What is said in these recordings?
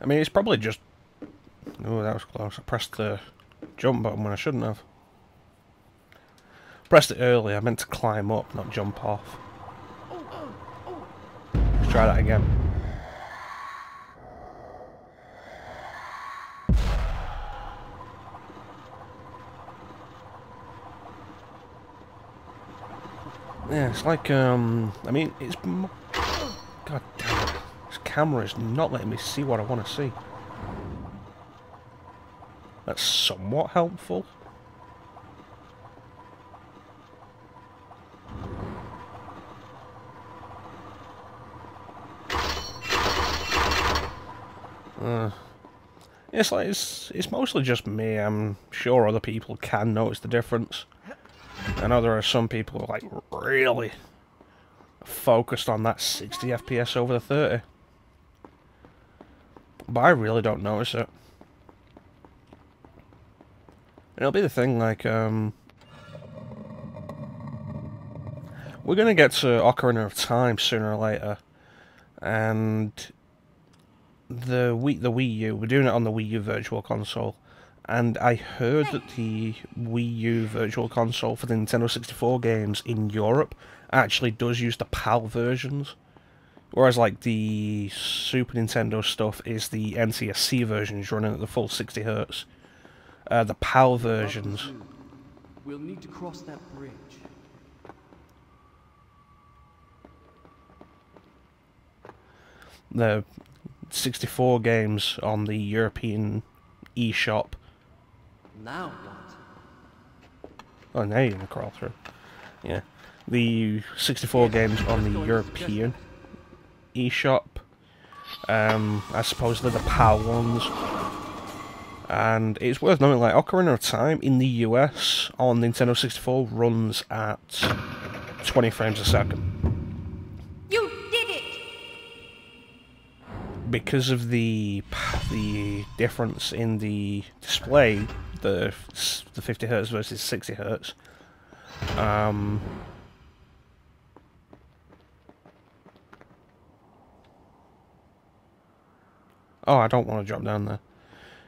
I mean, it's probably just... Oh, that was close. I pressed the jump button when I shouldn't have. Pressed it early. I meant to climb up, not jump off. Let's try that again. Yeah, it's like, I mean, it's... God damn it. This camera is not letting me see what I want to see. That's somewhat helpful. It's like, it's mostly just me. I'm sure other people can notice the difference. I know there are some people who are like really focused on that 60 FPS over the 30. But I really don't notice it. It'll be the thing, like, we're gonna get to Ocarina of Time sooner or later. And the Wii U, we're doing it on the Wii U Virtual Console. And I heard that the Wii U Virtual Console for the Nintendo 64 games in Europe actually does use the PAL versions. Whereas, like, the Super Nintendo stuff is the NTSC versions running at the full 60 Hz. The PAL versions... We'll need to cross that bridge. The 64 games on the European eShop. Now what? Oh, now you're gonna crawl through. Yeah. The 64 games on the European eShop. I suppose they're the PAL ones. And it's worth noting, like, Ocarina of Time in the US on Nintendo 64 runs at 20 frames a second. You did it! Because of the difference in the display, the 50 Hz versus 60 Hz. Oh, I don't want to drop down there.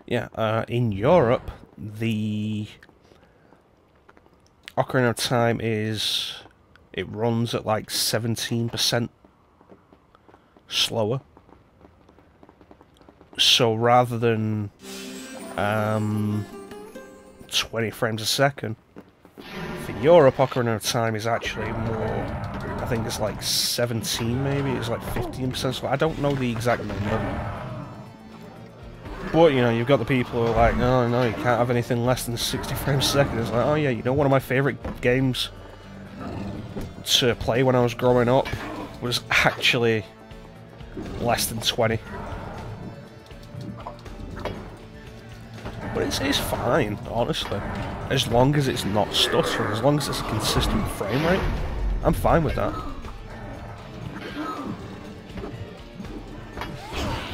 Yeah, in Europe, the Ocarina of Time it runs at like 17% slower. So rather than 20 frames a second, for Europe, Ocarina of Time is actually more, I think it's like 17 maybe, it's like 15% slower. I don't know the exact number. But, you know, you've got the people who are like, oh, no, you can't have anything less than 60 frames a second. It's like, oh yeah, you know, one of my favourite games to play when I was growing up was actually less than 20. But it's fine, honestly. As long as it's not stuttering, as long as it's a consistent frame rate, I'm fine with that.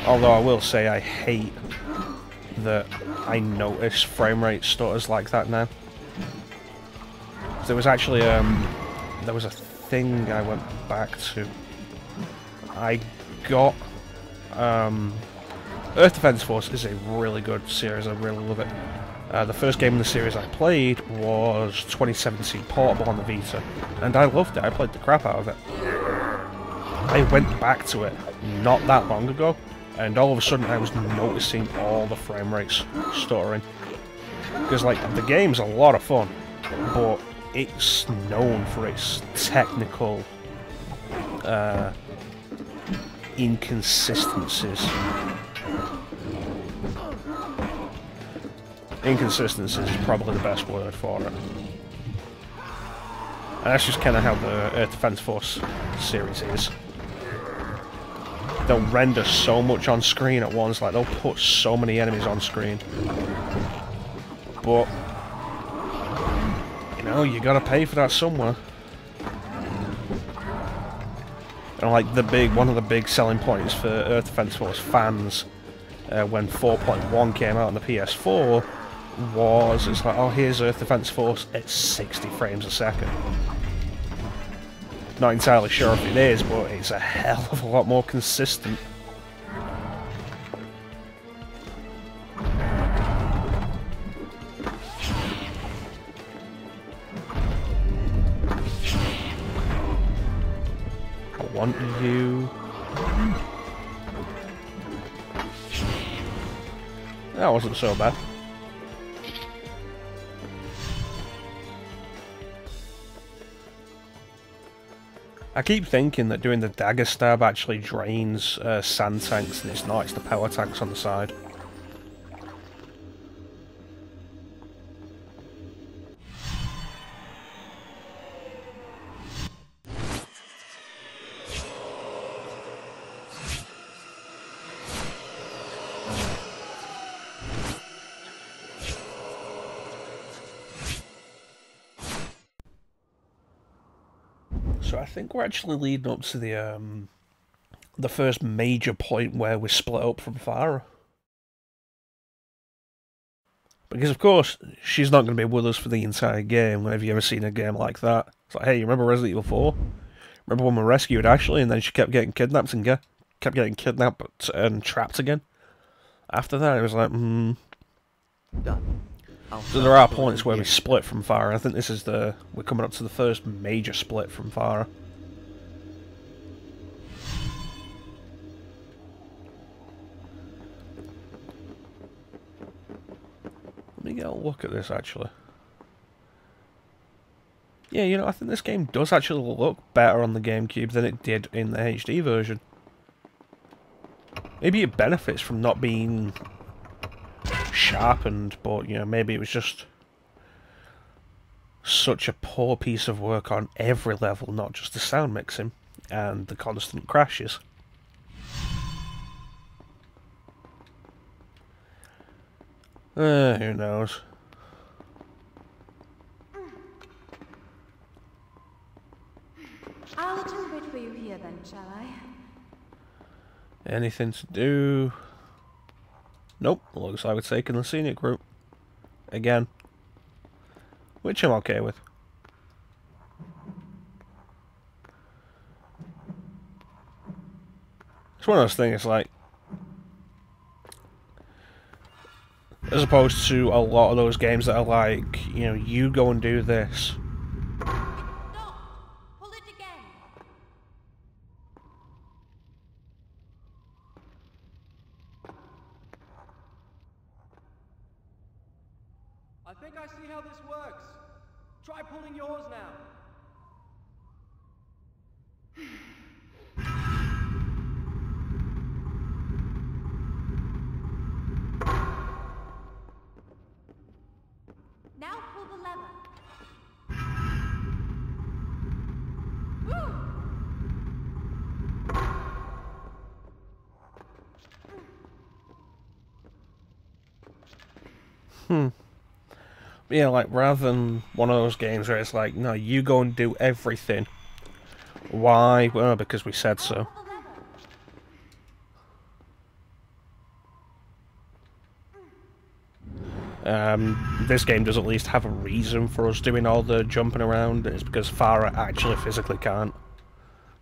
Although I will say I hate that I notice frame rate stutters like that now. There was actually there was a thing I went back to. I got Earth Defense Force is a really good series. I really love it. The first game in the series I played was 2017 portable on the Vita, and I loved it. I played the crap out of it. I went back to it not that long ago, and all of a sudden I was noticing all the frame rates stuttering. Because, like, the game's a lot of fun, but it's known for its technical inconsistencies. Inconsistencies is probably the best word for it. And that's just kind of how the Earth Defense Force series is. They'll render so much on screen at once, like they'll put so many enemies on screen. But, you know, you gotta pay for that somewhere. And like one of the big selling points for Earth Defense Force fans when 4.1 came out on the PS4 was, it's like, oh, here's Earth Defense Force at 60 frames a second. Not entirely sure if it is, but it's a hell of a lot more consistent. want you. That wasn't so bad. I keep thinking that doing the dagger stab actually drains sand tanks, and it's not, it's the power tanks on the side. So I think we're actually leading up to the first major point where we split up from Farah. Because of course, she's not going to be with us for the entire game. Have you ever seen a game like that? It's like, hey, you remember Resident Evil 4? Remember when we rescued Ashley and then she kept getting kidnapped and kept getting kidnapped and trapped again? After that, it was like, Done. So there are points where we split from Farah. I think this is we're coming up to the first major split from Farah. Let me get a look at this, actually. Yeah, you know, I think this game does actually look better on the GameCube than it did in the HD version. Maybe it benefits from not being sharpened, but, you know, maybe it was just such a poor piece of work on every level, not just the sound mixing and the constant crashes. Who knows? I'll let you wait for you here then, shall I? Anything to do? Nope, looks like we're taking the scenic route. Again. Which I'm okay with. It's one of those things, like, as opposed to a lot of those games that are like, you know, you go and do this. Stop! Pull it again! I think I see how this works. Try pulling yours now. Now pull the lever. Woo! Yeah, like, rather than one of those games where it's like, no, you go and do everything. Why? Well, because we said so. Pull the lever. This game does at least have a reason for us doing all the jumping around. It's because Farah actually physically can't.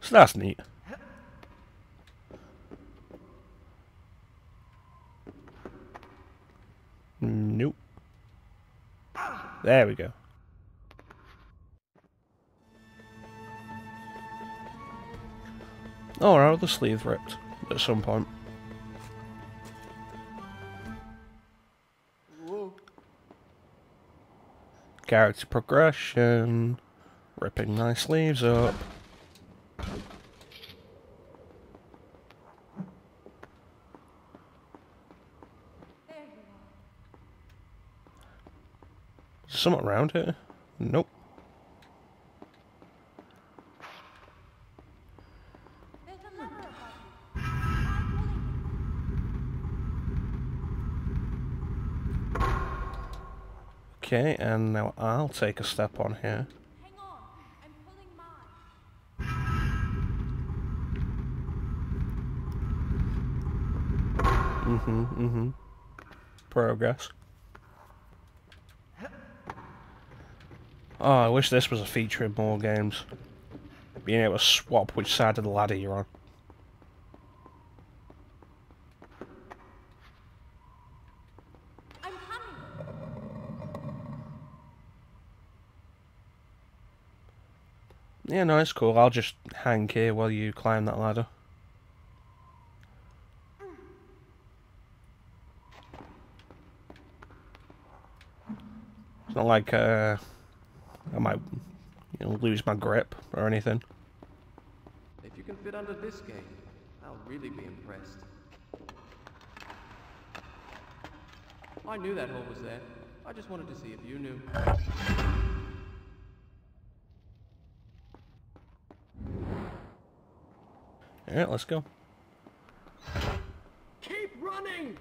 So that's neat. Nope. There we go. Oh, our other sleeve ripped at some point. Whoa. Character progression. Ripping my sleeves up. There you are. Something around here? Nope. There's a lever above you. Try pulling it. Okay, and now I'll take a step on here. Hang on. I'm pulling mine. Progress. Oh, I wish this was a feature in more games. Being able to swap which side of the ladder you're on. I'm coming. Yeah, no, it's cool. I'll just hang here while you climb that ladder. It's not like I might, lose my grip or anything. If you can fit under this gate, I'll really be impressed. I knew that hole was there. I just wanted to see if you knew. Alright, let's go. Keep running!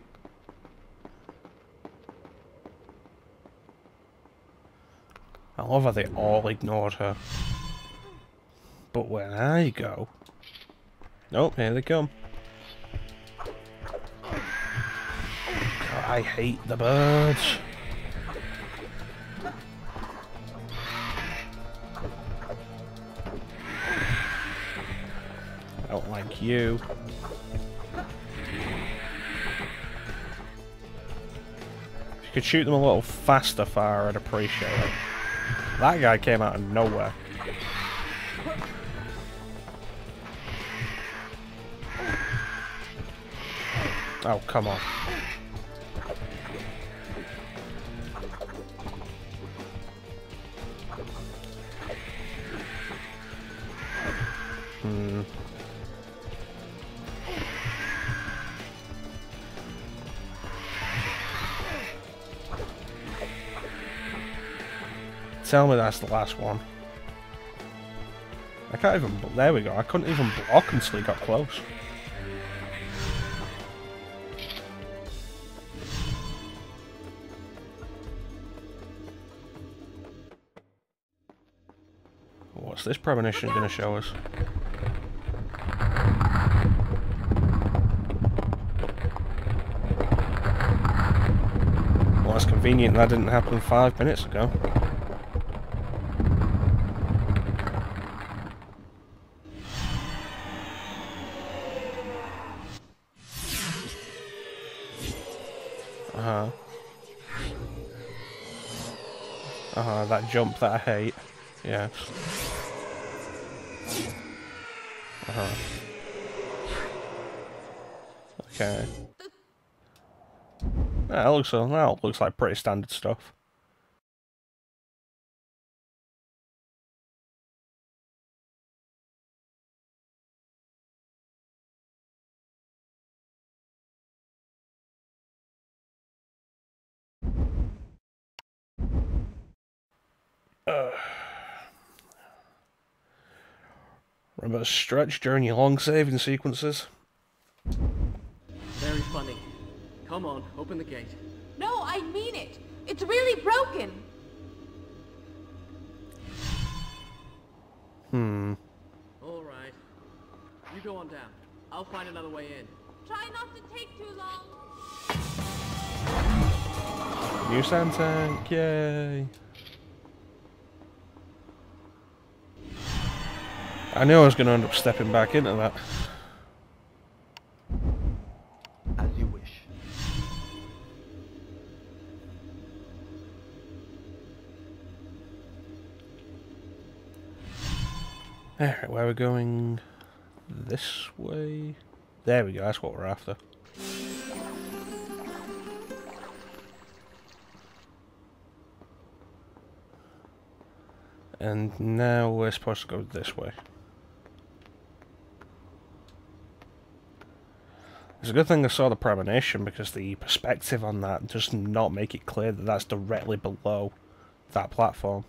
I love how they all ignored her. But when I go... Oh, here they come. God, I hate the birds. I don't like you. If you could shoot them a little faster, Fire, I'd appreciate it. That guy came out of nowhere. Oh, come on. Tell me that's the last one. I can't even... There we go. I couldn't even block until he got close. What's this premonition going to show us? Well, that's convenient. That didn't happen 5 minutes ago. That jump that I hate. Yes. Okay. That looks like pretty standard stuff. Remember to stretch during your long saving sequences. Very funny. Come on, open the gate. No, I mean it. It's really broken. All right. You go on down. I'll find another way in. Try not to take too long. New sand tank, yay! I knew I was going to end up stepping back into that. As you wish. Alright, where are we going? This way? There we go, that's what we're after. And now we're supposed to go this way. It's a good thing I saw the premonition, because the perspective on that does not make it clear that that's directly below that platform.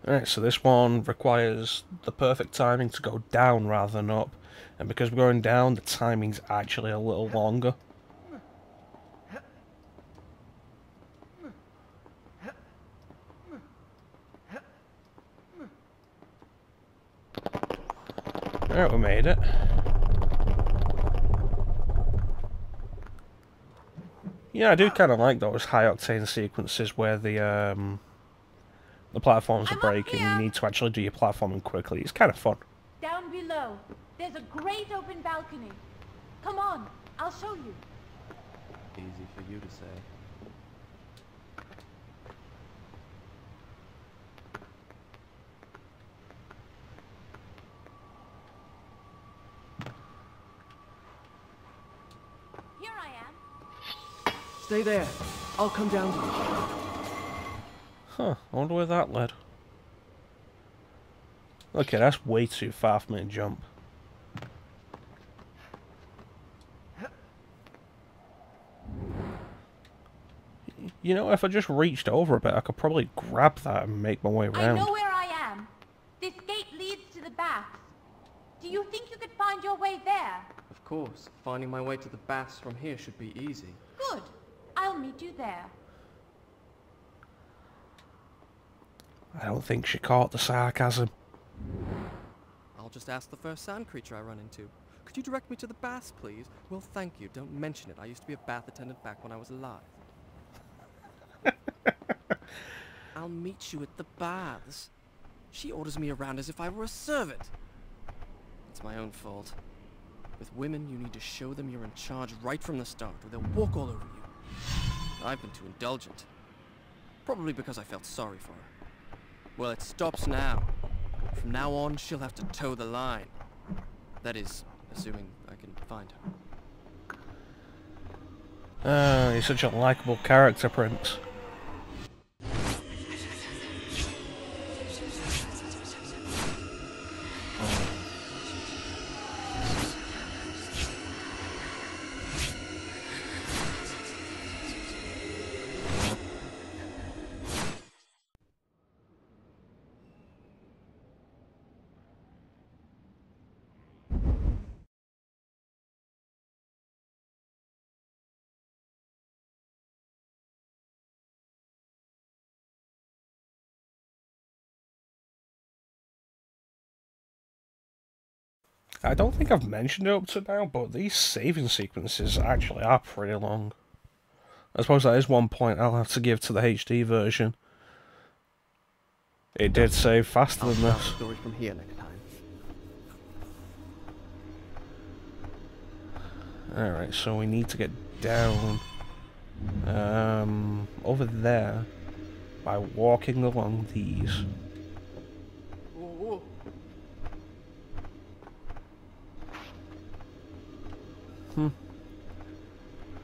Alright, so this one requires the perfect timing to go down rather than up. And because we're going down, the timing's actually a little longer. Alright, we made it. Yeah, I do kind of like those high-octane sequences where the platforms are breaking. You need to actually do your platforming quickly. It's kind of fun. Down below. below. There's a great open balcony. Come on, I'll show you. Easy for you to say. Here I am. Stay there. I'll come down to you. Huh, I wonder where that led. Okay, that's way too far for me to jump. You know, if I just reached over a bit, I could probably grab that and make my way I around. know where I am. This gate leads to the baths. Do you think you could find your way there? Of course. Finding my way to the baths from here should be easy. Good. I'll meet you there. I don't think she caught the sarcasm. I'll just ask the first sand creature I run into. Could you direct me to the baths, please? Well, thank you. Don't mention it. I used to be a bath attendant back when I was alive. I'll meet you at the baths. She orders me around as if I were a servant. It's my own fault. With women, you need to show them you're in charge right from the start, or they'll walk all over you. I've been too indulgent. Probably because I felt sorry for her. Well, it stops now. From now on, she'll have to toe the line. That is, assuming I can find her. Ah, you're such a likable character, Prince. I don't think I've mentioned it up to now, but these saving sequences actually are pretty long. I suppose that is one point I'll have to give to the HD version. It did save faster I'll than tell this. the story from here next time. Alright, so we need to get down over there by walking along these. Whoa.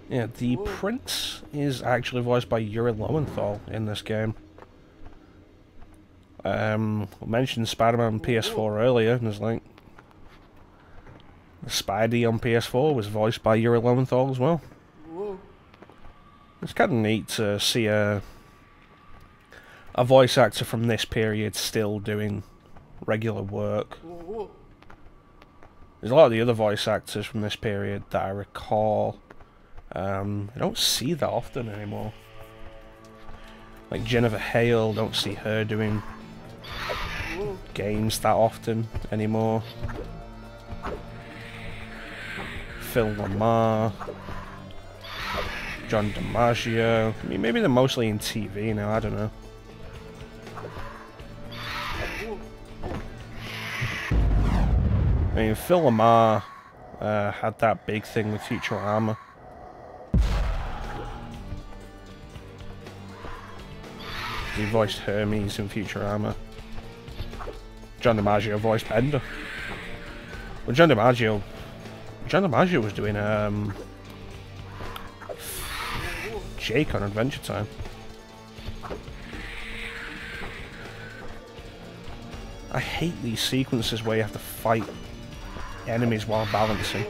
Yeah, the prince is actually voiced by Yuri Lowenthal in this game. We mentioned Spider-Man on PS4 earlier, and there's like Spidey on PS4 was voiced by Yuri Lowenthal as well. Whoa. It's kind of neat to see a voice actor from this period still doing regular work. Whoa. There's a lot of the other voice actors from this period that I recall. I don't see that often anymore. Like Jennifer Hale, don't see her doing games that often anymore. Phil Lamar, John DiMaggio. I mean, maybe they're mostly in TV now, I don't know. I mean, Phil Lamar had that big thing with Futurama. He voiced Hermes in Futurama. John DiMaggio voiced Bender. Well, John DiMaggio was doing Jake on Adventure Time. I hate these sequences where you have to fight enemies while balancing.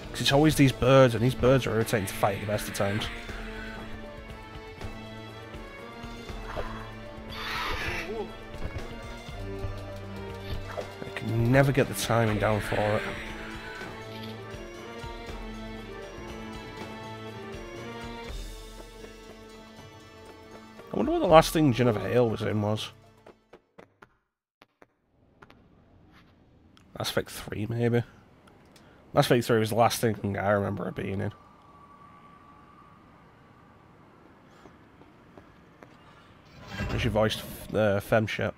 Because it's always these birds, and these birds are irritating to fight at the best of times. I can never get the timing down for it. I wonder what the last thing Jennifer Hale was in was. Mass Effect 3, maybe? Mass Effect 3 was the last thing I remember her being in. And she voiced the Femship.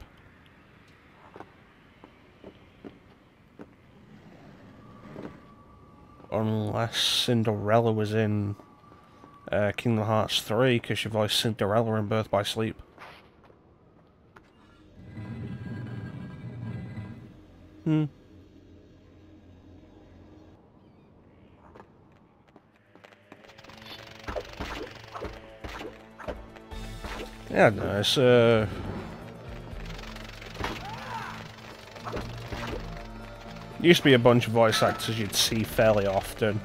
Unless Cinderella was in Kingdom Hearts 3, because she voiced Cinderella in Birth by Sleep. Hmm. Yeah, no, it's used to be a bunch of voice actors you'd see fairly often.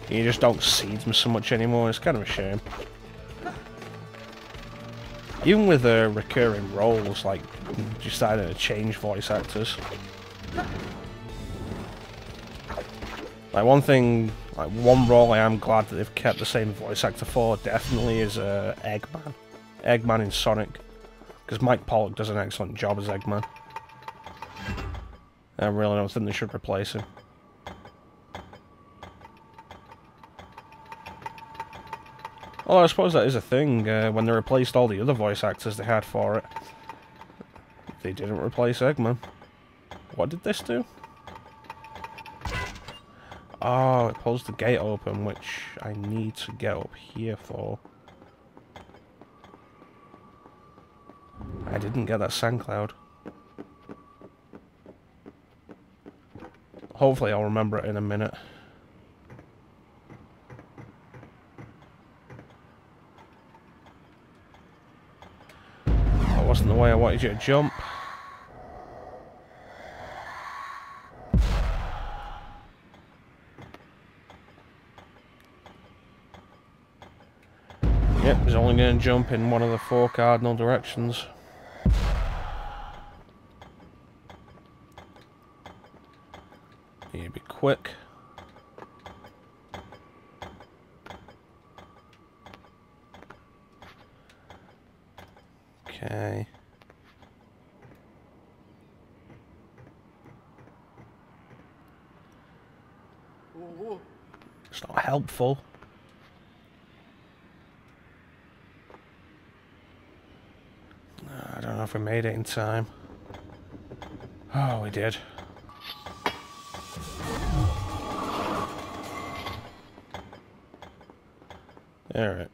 You just don't see them so much anymore, it's kind of a shame. Even with recurring roles, like, just starting to change voice actors. Like, one role I am glad that they've kept the same voice actor for, definitely, is Eggman. Eggman in Sonic. Because Mike Pollock does an excellent job as Eggman. I really don't think they should replace him. Although I suppose that is a thing, when they replaced all the other voice actors they had for it, they didn't replace Eggman. What did this do? Oh, it pulls the gate open, which I need to get up here for. I didn't get that sand cloud. Hopefully I'll remember it in a minute. That wasn't the way I wanted you to jump. Yep, he's only going to jump in one of the 4 cardinal directions. Need to be quick. Okay. It's not helpful. I don't know if we made it in time. Oh, we did. Alright.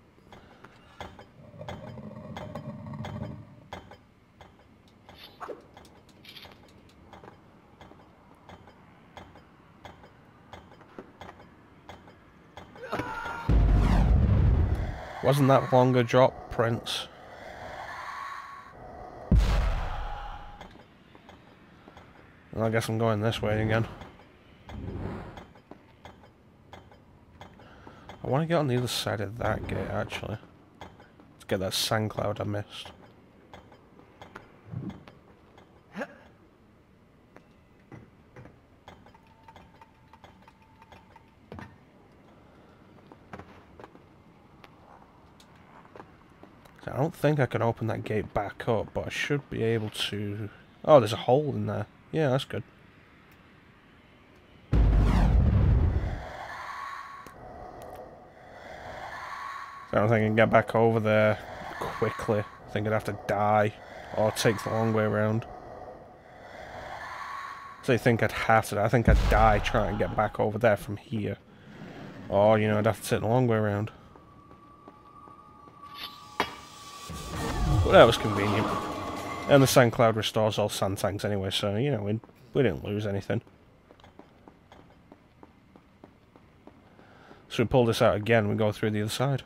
Wasn't that long a drop, Prince? Well, I guess I'm going this way again. I want to get on the other side of that gate, actually. To get that sand cloud I missed. I don't think I can open that gate back up, but I should be able to... Oh, there's a hole in there. Yeah, that's good. I don't think I can get back over there quickly. I think I'd have to die, or take the long way around. So I think I'd have to... I think I'd die trying to get back over there from here. Or, you know, I'd have to take the long way around. But that was convenient. And the sand cloud restores all sand tanks anyway, so, you know, we didn't lose anything. So we pull this out again, we go through the other side.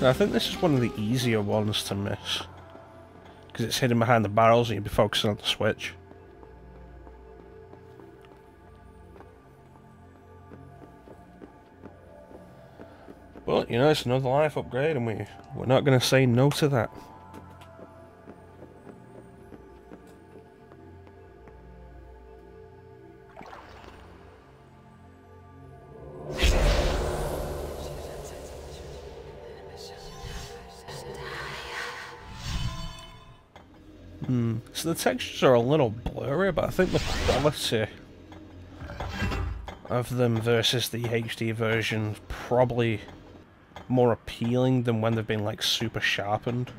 I think this is one of the easier ones to miss. Because it's hidden behind the barrels and you'd be focusing on the switch. But, you know, it's another life upgrade and we're not going to say no to that. So the textures are a little blurry, but I think the quality of them versus the HD version probably more appealing than when they've been like super sharpened.